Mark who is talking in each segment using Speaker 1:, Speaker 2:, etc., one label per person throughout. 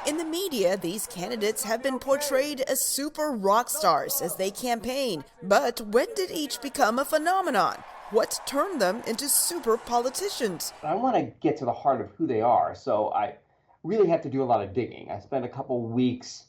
Speaker 1: In the media, these candidates have been portrayed as super rock stars as they campaign. But when did each become a phenomenon? What turned them into super politicians?
Speaker 2: I want to get to the heart of who they are, so I really have to do a lot of digging. I spend a couple weeks,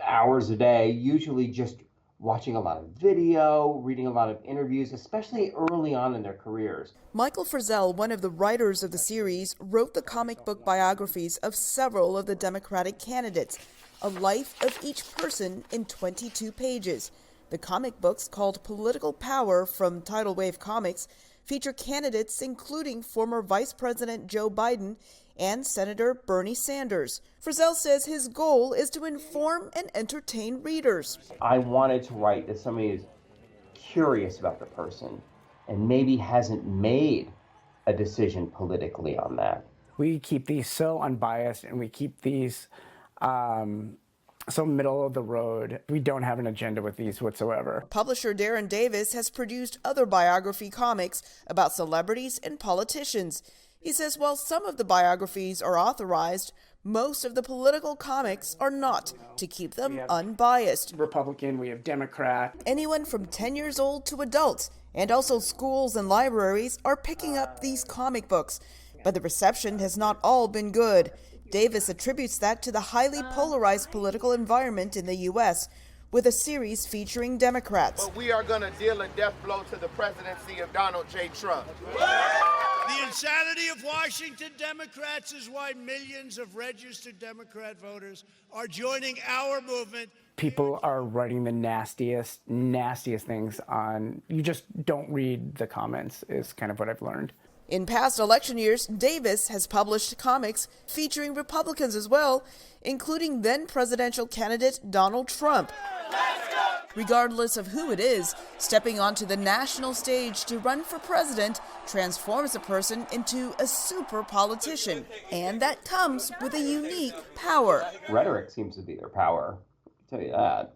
Speaker 2: hours a day, usually just watching a lot of video, reading a lot of interviews, especially early on in their careers.
Speaker 1: Michael Frizzell, one of the writers of the series, wrote the comic book biographies of several of the Democratic candidates, a life of each person in 22 pages. The comic books, called Political Power from Tidal Wave Comics, feature candidates including former Vice President Joe Biden and Senator Bernie Sanders. Frizzell says his goal is to inform and entertain readers.
Speaker 2: I wanted to write that somebody is curious about the person and maybe hasn't made a decision politically on that.
Speaker 3: We keep these so unbiased and we keep these so middle of the road. We don't have an agenda with these whatsoever.
Speaker 1: Publisher Darren Davis has produced other biography comics about celebrities and politicians. He says while some of the biographies are authorized, most of the political comics are not, to keep them unbiased.
Speaker 3: Republican, we have Democrat.
Speaker 1: Anyone from 10 years old to adults, and also schools and libraries, are picking up these comic books. But the reception has not all been good. Davis attributes that to the highly polarized political environment in the U.S., with a series featuring Democrats.
Speaker 4: But we are going to deal a death blow to the presidency of Donald J. Trump.
Speaker 5: The insanity of Washington Democrats is why millions of registered Democrat voters are joining our movement.
Speaker 3: People are writing the nastiest things on. You just don't read the comments, is kind of what I've learned.
Speaker 1: In past election years, Davis has published comics featuring Republicans as well, including then presidential candidate Donald Trump. Regardless of who it is, stepping onto the national stage to run for president transforms a person into a super politician. And that comes with a unique power.
Speaker 2: Rhetoric seems to be their power, I'll tell you that.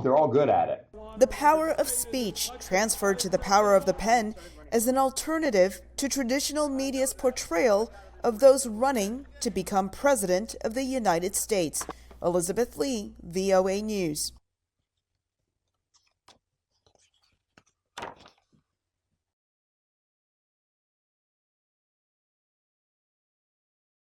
Speaker 2: They're all good at it.
Speaker 1: The power of speech transferred to the power of the pen as an alternative to traditional media's portrayal of those running to become president of the United States. Elizabeth Lee, VOA News.